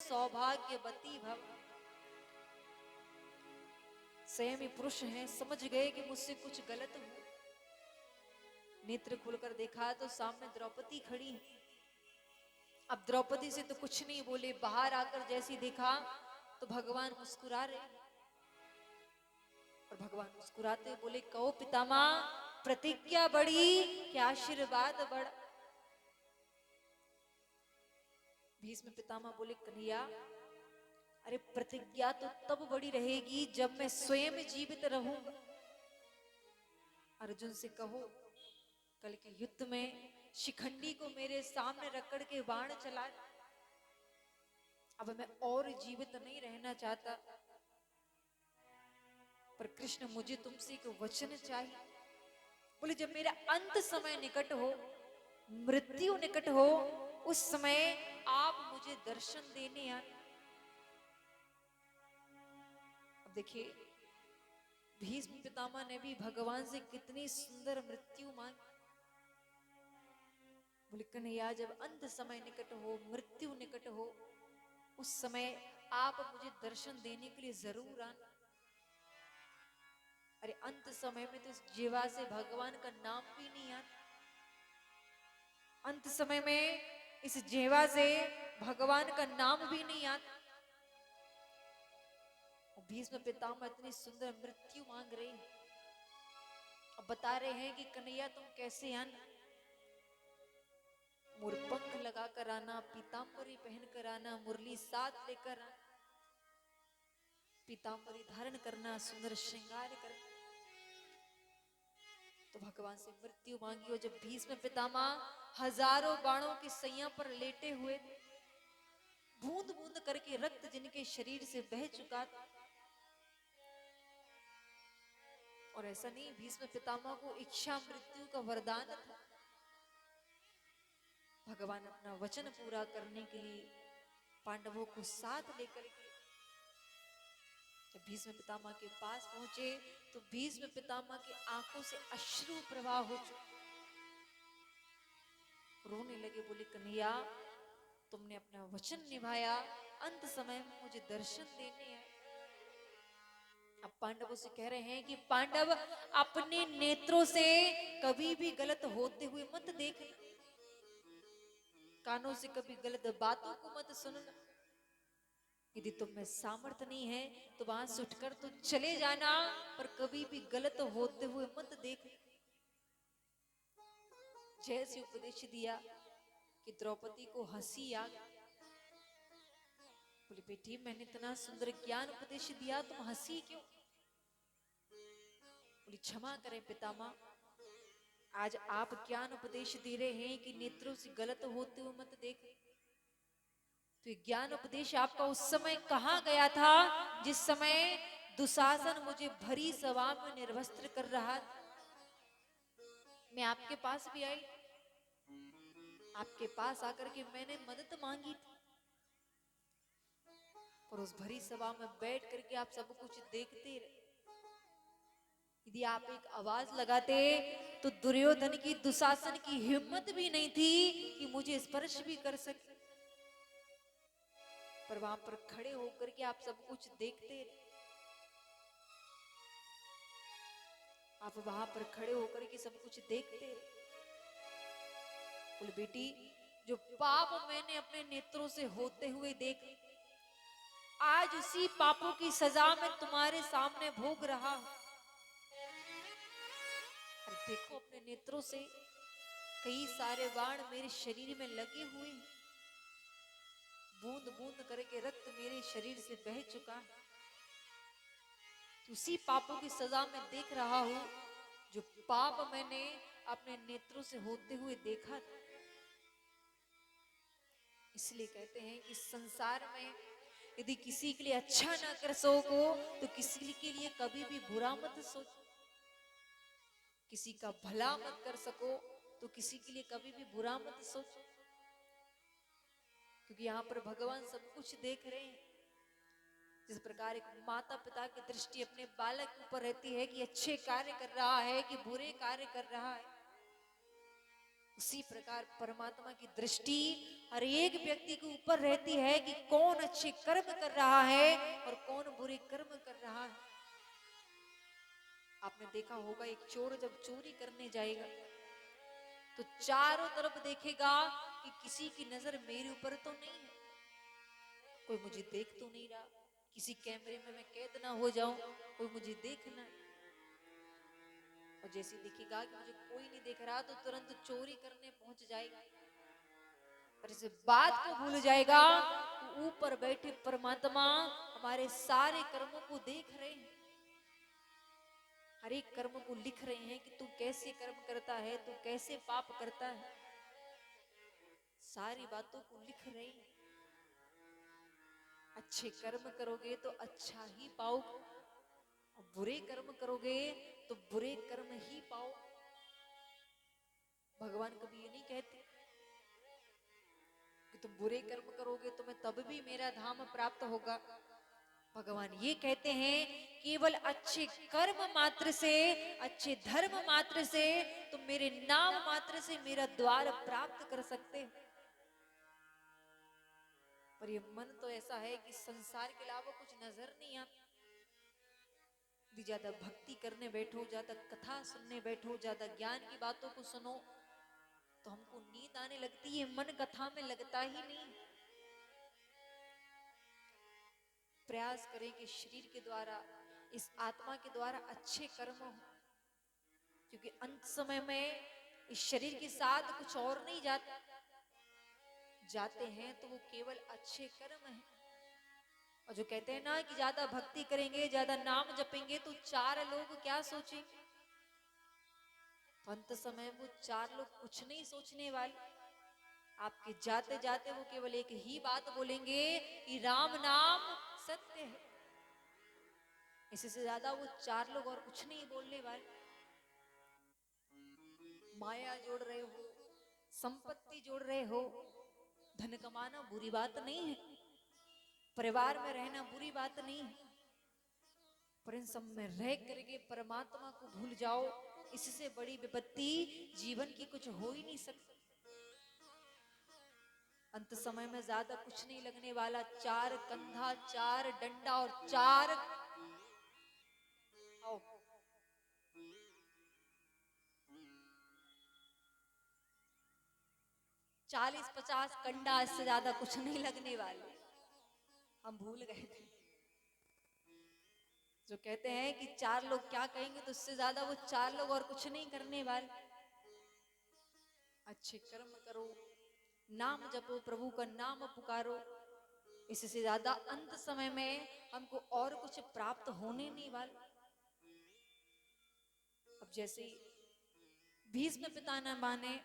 सौभाग्यवती भव। स्वयं ही पुरुष हैं, समझ गए कि मुझसे कुछ गलत हुआ। नेत्र खोलकर देखा तो सामने द्रौपदी खड़ी है। अब द्रौपदी से तो कुछ नहीं बोले, बाहर आकर जैसी देखा तो भगवान मुस्कुरा रहे। और भगवान मुस्कुराते बोले, कहो पितामह, प्रतिज्ञा बड़ी क्या आशीर्वाद बड़ा। भीष्म पितामह बोले, कन्हैया, अरे प्रतिज्ञा तो तब बड़ी रहेगी जब मैं स्वयं जीवित रहूंगा। अर्जुन से कहो, कल के युद्ध में शिखंडी को मेरे सामने रगड़ के बाण चला। अब मैं और जीवित नहीं रहना चाहता, पर कृष्ण मुझे तुमसे एक वचन चाहिए। बोले, जब मेरा अंत समय निकट हो, मृत्यु निकट हो, उस समय आप मुझे दर्शन देने आए। अब देखिए, भीष्म पितामह ने भी भगवान से कितनी सुंदर मृत्यु मांगी। बोले, कन्हैया, जब अंत समय निकट हो, मृत्यु निकट हो, उस समय आप मुझे दर्शन देने के लिए जरूर आना। अरे अंत समय में तो इस जीवा से भगवान का नाम भी नहीं आता। अंत समय में इस जीवा से भगवान का नाम भी नहीं आता। भीष्म पितामह इतनी सुंदर मृत्यु मांग रहे हैं। अब बता रहे हैं कि कन्हैया, तुम कैसे आना, मुरपंख लगा कर आना, पीतांबरी पहन कर आना, मुरली साथ लेकर आना, पीतांबरी धारण करना, सुंदर श्रृंगार करना। तो भगवान से मृत्यु मांगी। और जब भीष्म पितामह हजारों बाणों की सैया पर लेटे हुए, बूंद बूंद करके रक्त जिनके शरीर से बह चुका था, और ऐसा नहीं, भीष्म पितामह को इच्छा मृत्यु का वरदान था। भगवान अपना वचन पूरा करने के लिए पांडवों को साथ लेकर के जब भीष्म पितामह के पास पहुंचे तो भीष्म पितामह की आंखों से अश्रु प्रवाह हो चुके, रोने लगे। बोले, कन्हैया, तुमने अपना वचन निभाया, अंत समय में मुझे दर्शन देने आए। अब पांडवों से कह रहे हैं कि पांडव, अपने नेत्रों से कभी भी गलत होते हुए मत देखना, कानों से कभी गलत बातों को मत सुनना। यदि तुम में सामर्थ्य नहीं है तो वहां से उठकर तो चले जाना, पर कभी भी गलत होते हुए मत देखना। जैसे उपदेश दिया कि द्रौपदी को हंसी आ गई। बोली, बेटी, मैंने इतना सुंदर ज्ञान उपदेश दिया, तुम हंसी क्यों? बोली, क्षमा करें पितामह, आज आप ज्ञान उपदेश दे रहे हैं कि नेत्रों से गलत होते हुए मत देख। तो ज्ञान उपदेश आपका उस समय कहाँ गया था जिस समय दुशासन मुझे भरी सभा में निर्वस्त्र कर रहा था? मैं आपके पास भी आई, आपके पास आकर के मैंने मदद मांगी थी, पर उस भरी सभा में बैठ करके आप सब कुछ देखते रहे। यदि आप एक आवाज लगाते तो दुर्योधन की, दुशासन की हिम्मत भी नहीं थी कि मुझे स्पर्श भी कर सके, पर वहां पर खड़े होकर के आप सब कुछ देखते रहे। आप वहां पर खड़े होकर के सब कुछ देखते रहे। बोले, बेटी, जो पाप मैंने अपने नेत्रों से होते हुए देख, आज उसी पापों की सजा मैं तुम्हारे सामने भोग रहा हूं। देखो, अपने नेत्रों से कई सारे बाण मेरे शरीर में लगे हुए हैं, बूंद बूंद करके रक्त मेरे शरीर से बह चुका है। उसी पापों की सजा मैं देख रहा हूं जो पाप मैंने अपने नेत्रों से होते हुए देखा था। इसलिए कहते हैं कि संसार में यदि किसी के लिए अच्छा ना कर सको तो किसी के लिए कभी भी बुरा मत सोचो। किसी का भला मत कर सको तो किसी के लिए कभी भी बुरा मत सोचो, क्योंकि यहाँ पर भगवान सब कुछ देख रहे हैं। जिस प्रकार एक माता पिता की दृष्टि अपने बालक के ऊपर रहती है कि अच्छे कार्य कर रहा है कि बुरे कार्य कर रहा है, उसी प्रकार परमात्मा की दृष्टि हर एक व्यक्ति के ऊपर रहती है कि कौन अच्छे कर्म कर रहा है और कौन बुरे कर्म कर रहा है। आपने देखा होगा एक चोर जब चोरी करने जाएगा तो चारों तरफ देखेगा कि किसी की नजर मेरे ऊपर तो नहीं है, कोई मुझे देख तो नहीं रहा, किसी कैमरे में मैं कैद ना हो जाऊं, कोई मुझे देखना। और जैसे दिखेगा कि मुझे कोई नहीं देख रहा तो तुरंत चोरी करने पहुंच जाएगा। पर इस बात को भूल जाएगा कि ऊपर बैठे परमात्मा हमारे सारे कर्मों को देख रहे हैं, हर एक कर्म को लिख रहे हैं कि तू कैसे कर्म करता है, तू कैसे पाप करता है, सारी बातों को लिख रहे हैं। अच्छे कर्म करोगे तो अच्छा ही पाओगे, और बुरे कर्म करोगे तो बुरे कर्म ही पाओ। भगवान कभी ये नहीं कहते कि तुम बुरे कर्म करोगे तुम्हें तब भी मेरा धाम प्राप्त होगा। भगवान ये कहते हैं केवल अच्छे कर्म मात्र से, अच्छे धर्म मात्र से तुम मेरे नाम मात्र से मेरा द्वार प्राप्त कर सकते हो। पर ये मन तो ऐसा है कि संसार के अलावा कुछ नजर नहीं आता। ज्यादा भक्ति करने बैठो, ज्यादा कथा सुनने बैठो, ज्यादा ज्ञान की बातों को सुनो तो हमको नींद आने लगती है, मन कथा में लगता ही नहीं। प्रयास करें कि शरीर के द्वारा, इस आत्मा के द्वारा अच्छे कर्म हो, क्योंकि अंत समय में इस शरीर के साथ कुछ और नहीं जाते हैं तो वो केवल अच्छे कर्म हैं। और जो कहते हैं ना कि ज्यादा भक्ति करेंगे, ज्यादा नाम जपेंगे तो चार लोग क्या सोचेंगे, तो अंत समय वो चार लोग कुछ नहीं सोचने वाले। आपके जाते जाते वो केवल एक ही बात बोलेंगे कि राम नाम सत्य है। इससे ज्यादा वो चार लोग और कुछ नहीं बोलने वाले। माया जोड़ रहे हो, संपत्ति जोड़ रहे हो, धन कमाना बुरी बात नहीं है, परिवार में रहना बुरी बात नहीं है, पर इन सब में रह करके परमात्मा को भूल जाओ, इससे बड़ी विपत्ति जीवन की कुछ हो ही नहीं सकती। अंत समय में ज्यादा कुछ नहीं लगने वाला, चार कंधा, चार डंडा और चार 40-50 कंडा, इससे ज्यादा कुछ नहीं लगने वाले। हम भूल गए थे, जो कहते हैं कि चार लोग क्या कहेंगे तो उससे ज्यादा वो चार लोग और कुछ नहीं करने वाले। अच्छे कर्म करो, नाम जपो, प्रभु का नाम पुकारो, इससे ज्यादा अंत समय में हमको और कुछ प्राप्त होने नहीं वाला। अब जैसे भीष्म पिता न माने,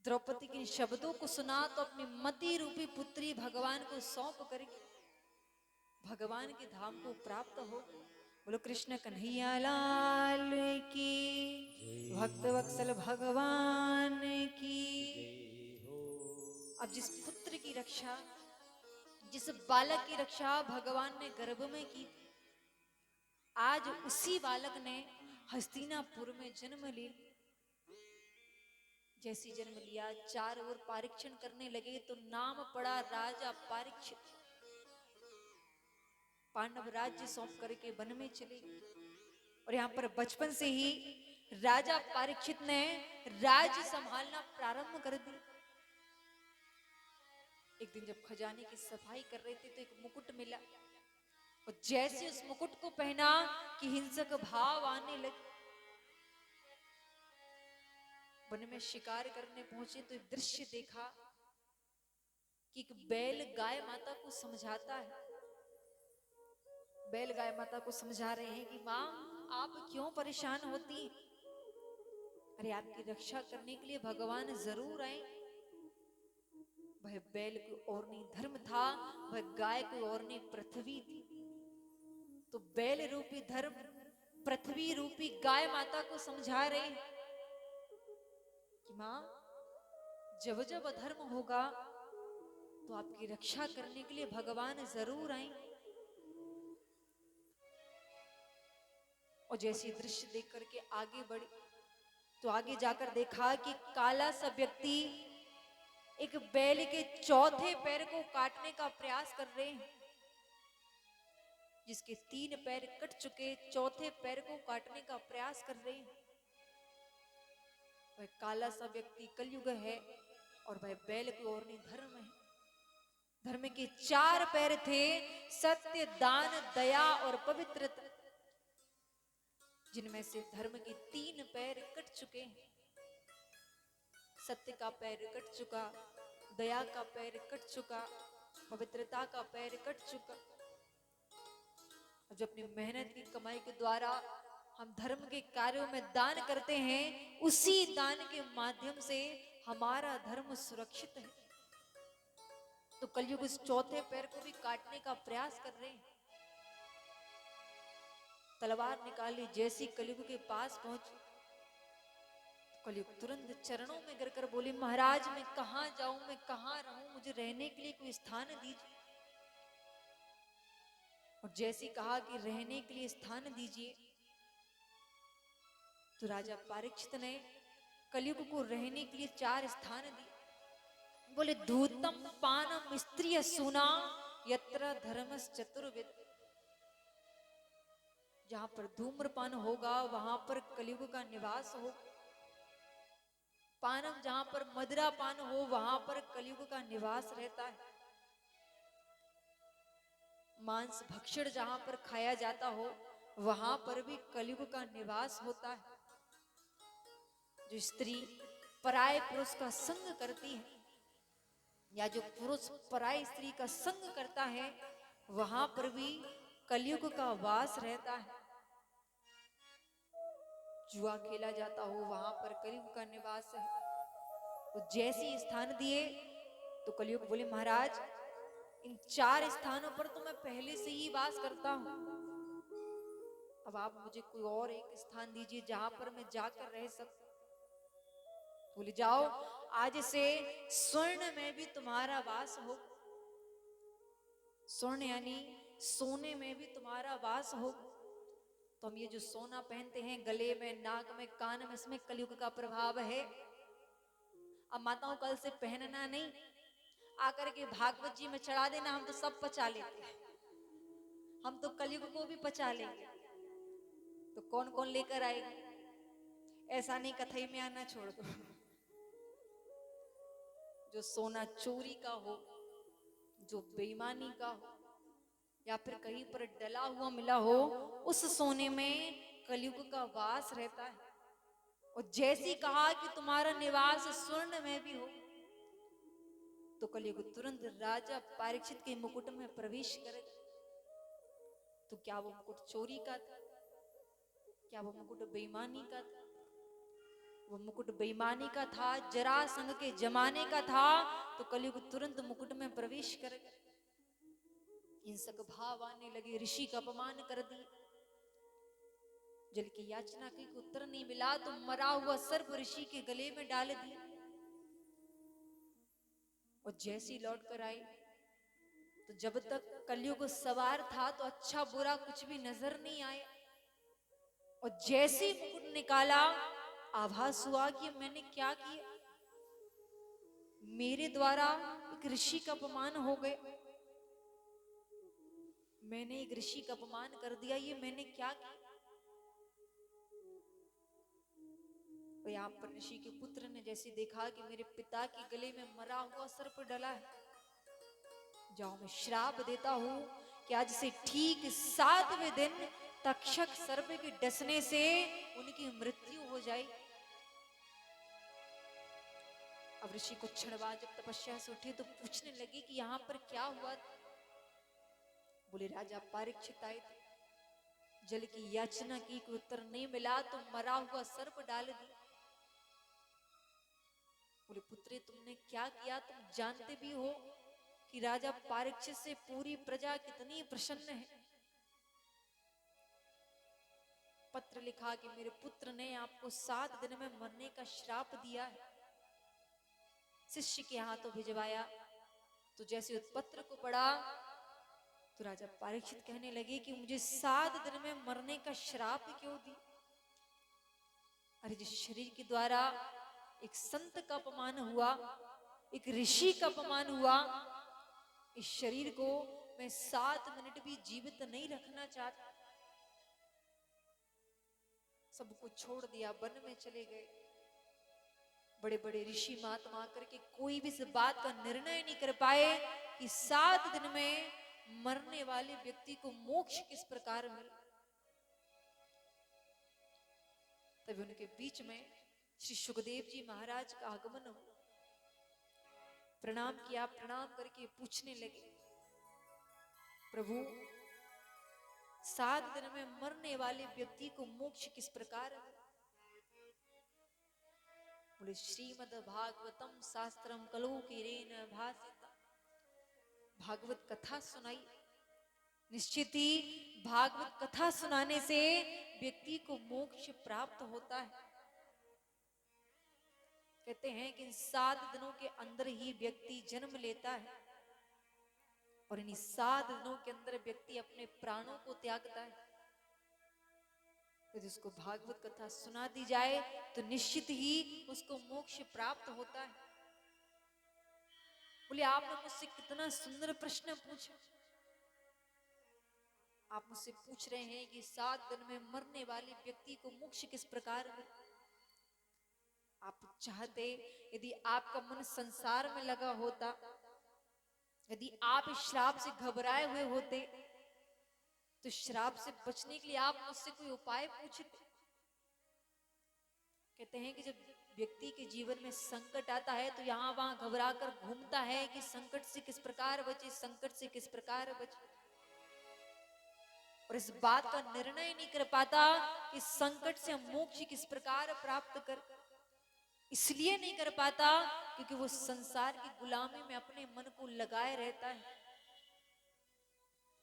द्रौपदी के शब्दों को सुना तो अपनी मति रूपी पुत्री भगवान को सौंप करके भगवान के धाम को प्राप्त हो। बोलो कृष्ण कन्हैया लाल की, भक्त वत्सल भगवान की। अब जिस पुत्र की रक्षा, जिस बालक की रक्षा भगवान ने गर्भ में की, आज उसी बालक ने हस्तिनापुर में जन्म लिया। जैसी जन्म लिया, चार ओर परीक्षण करने लगे तो नाम पड़ा राजा परीक्षित। पांडव राज्य सौंप करके वन में चले, और यहाँ पर बचपन से ही राजा परीक्षित ने राज्य संभालना प्रारंभ कर दिया। एक दिन जब खजाने की सफाई कर रहे थे तो एक मुकुट मिला, और जैसे उस मुकुट को पहना कि हिंसक भाव आने लगे। वन में शिकार करने पहुंचे तो एक दृश्य देखा कि एक बैल गाय माता को समझाता है। बैल गाय माता को समझा रहे हैं कि माँ आप क्यों परेशान होती, अरे आपकी रक्षा करने के लिए भगवान जरूर आए। वह बैल कोई और नहीं धर्म था, वह गाय कोई और नहीं पृथ्वी थी। तो बैल रूपी धर्म पृथ्वी रूपी गाय माता को समझा रहे कि माँ जब जब अधर्म होगा तो आपकी रक्षा करने के लिए भगवान जरूर आएंगे। और जैसे दृश्य देख करके आगे बढ़े तो आगे जाकर देखा कि काला सा व्यक्ति एक बैल के चौथे पैर को काटने का प्रयास कर रहे हैं। जिसके 3 पैर कट चुके, चौथे पैर को काटने का प्रयास कर रहे हैं। वह काला सा व्यक्ति कलयुग है और वह बैल की ओर नहीं, धर्म है। धर्म के 4 पैर थे, सत्य, दान, दया और पवित्रता, जिनमें से धर्म के 3 पैर कट चुके हैं। सत्य का पैर कट चुका, दया का पैर कट चुका, पवित्रता का पैर कट चुका। जो अपनी मेहनत की कमाई के द्वारा हम धर्म के कार्यों में दान करते हैं, उसी दान के माध्यम से हमारा धर्म सुरक्षित है। तो कलयुग इस चौथे पैर को भी काटने का प्रयास कर रहे हैं। तलवार निकाली, जैसी कलयुग के पास पहुंची, कलयुग तुरंत चरणों में गिरकर बोले, महाराज मैं कहां जाऊं, मैं कहां रहूं, मुझे रहने के लिए कोई स्थान दीजिए। और जैसे कहा कि रहने के लिए स्थान दीजिए, तो राजा परीक्षित ने कलयुग को रहने के लिए 4 स्थान दिए। बोले, धूतम पानम स्त्रिय सुना यत्र धर्मस चतुर्विद। जहां पर धूम्रपान होगा वहां पर कलयुग का निवास हो। पानम, जहां पर मदिरा पान हो वहां पर कलयुग का निवास रहता है। मांस भक्षण जहां पर खाया जाता हो वहां पर भी कलयुग का निवास होता है। जो स्त्री पराये पुरुष का संग करती है, या जो पुरुष पराई स्त्री का संग करता है, वहां पर भी कलयुग का वास रहता है। जुआ खेला जाता हो वहां पर कलयुग का निवास है। तो जैसे स्थान दिए तो कलयुग बोले, महाराज इन 4 स्थानों पर तो मैं पहले से ही वास करता हूं, अब आप मुझे कोई और एक स्थान दीजिए जहां पर मैं जाकर रह सकूं। बोले, जाओ, आज से स्वर्ण में भी तुम्हारा वास हो। स्वर्ण यानी सोने में भी तुम्हारा वास हो। तो हम ये जो सोना पहनते हैं गले में, नाक में, कान में, इसमें कलयुग का प्रभाव है। अब माताओं कल से पहनना नहीं, आकर के भागवत जी में चढ़ा देना, हम तो सब पचा लेते हैं, हम तो कलयुग को भी पचा लेंगे। तो कौन कौन लेकर आएगा? ऐसा नहीं कथई में आना छोड़ दो। जो सोना चोरी का हो, जो बेईमानी का हो, या फिर कहीं पर डला हुआ मिला हो, उस सोने में कलयुग का वास रहता है। और जैसी कहा कि तुम्हारा निवास स्वर्ण में भी हो, तो कलयुग तुरंत राजा परीक्षित के मुकुट में प्रवेश करेगा। तो क्या वो मुकुट चोरी का था? क्या वो मुकुट बेईमानी का था? वो मुकुट बेईमानी का था, जरासंध के जमाने का था, तो कलयुग तुरंत मुकुट में प्रवेश करेगा। हिंसक भाव आने लगे, ऋषि का अपमान कर दिए। जल की याचना की उत्तर नहीं मिला तो मरा हुआ सर्प ऋषि के गले में डाल दिया। और जैसी लौट कर आई, तो जब तक कलयुग सवार था तो अच्छा बुरा कुछ भी नजर नहीं आया। और जैसी मुकुट निकाला, आभास हुआ कि मैंने क्या किया, मेरे द्वारा एक ऋषि का अपमान हो गया, मैंने एक ऋषि का अपमान कर दिया, ये मैंने क्या किया। तो यहाँ पर ऋषि के पुत्र ने जैसे देखा कि मेरे पिता के गले में मरा हुआ सर्प डला है, जाओ मैं श्राप देता हूं कि आज से ठीक 7वें दिन तक्षक सर्प के डसने से उनकी मृत्यु हो जाए। अब ऋषि को क्षण बाद जब तपस्या से उठे तो पूछने लगे कि यहाँ पर क्या हुआ। बोले, राजा परीक्षित आए थे, जल की याचना की, कोई उत्तर नहीं मिला तो मरा हुआ सर्प डाल दिया। बोले, पुत्री तुमने क्या किया? तुम जानते भी हो कि राजा परीक्षित से पूरी प्रजा कितनी प्रसन्न है। पत्र लिखा कि मेरे पुत्र ने आपको 7 दिन में मरने का श्राप दिया है। शिष्य के हाथों भिजवाया। तो जैसे उस पत्र को पढ़ा तो राजा परीक्षित कहने लगे कि मुझे 7 दिन में मरने का श्राप क्यों दी। अरे जिस शरीर के द्वारा एक संत का अपमान हुआ, एक ऋषि का अपमान हुआ, इस शरीर को मैं 7 मिनट भी जीवित नहीं रखना चाहता। सब कुछ छोड़ दिया, वन में चले गए। बड़े बड़े ऋषि महात्मा करके कोई भी इस बात का निर्णय नहीं कर पाए कि 7 दिन में मरने वाले व्यक्ति को मोक्ष किस प्रकार मिले। तभी उनके बीच में श्री सुखदेव जी महाराज का आगमन हुआ। प्रणाम किया, प्रणाम करके पूछने लगे, प्रभु 7 दिन में मरने वाले व्यक्ति को मोक्ष किस प्रकार है? बोले श्रीमद् भागवतम शास्त्रम कलो कीरेन भासिता। भागवत कथा सुनाई। निश्चित ही भागवत कथा सुनाने से व्यक्ति को मोक्ष प्राप्त होता है। कहते हैं कि इन 7 दिनों के अंदर ही व्यक्ति जन्म लेता है और इन 7 दिनों के अंदर व्यक्ति अपने प्राणों को त्यागता है। यदि उसको भागवत कथा सुना दी जाए तो निश्चित ही उसको मोक्ष प्राप्त होता है। बोले आपने मुझसे कितना सुंदर प्रश्न पूछा। आप मुझसे पूछ रहे हैं कि 7 दिन में मरने वाले व्यक्ति को मोक्ष किस प्रकार मिले। आप चाहते यदि आपका मन संसार में लगा होता, यदि आप इस श्राप से घबराए हुए होते तो श्राप से बचने के लिए आप मुझसे कोई उपाय पूछते। कहते हैं कि जब व्यक्ति के जीवन में संकट आता है तो यहां वहां घबरा कर घूमता है कि संकट से किस प्रकार बचे, संकट से किस प्रकार बचे, और इस बात का निर्णय नहीं कर पाता कि संकट से हम मोक्ष किस प्रकार प्राप्त कर। इसलिए नहीं कर पाता क्योंकि वो संसार की गुलामी में अपने मन को लगाए रहता है।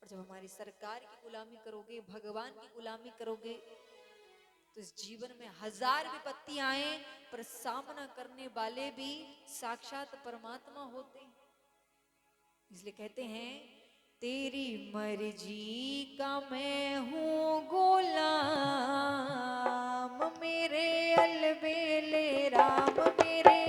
और जब हमारी सरकार की गुलामी करोगे, भगवान की गुलामी करोगे, तो इस जीवन में 1000 विपत्ति आए पर सामना करने वाले भी साक्षात परमात्मा होते हैं। इसलिए कहते हैं तेरी मर्जी का मैं हूं गुलाम, मेरे अलबेले राम।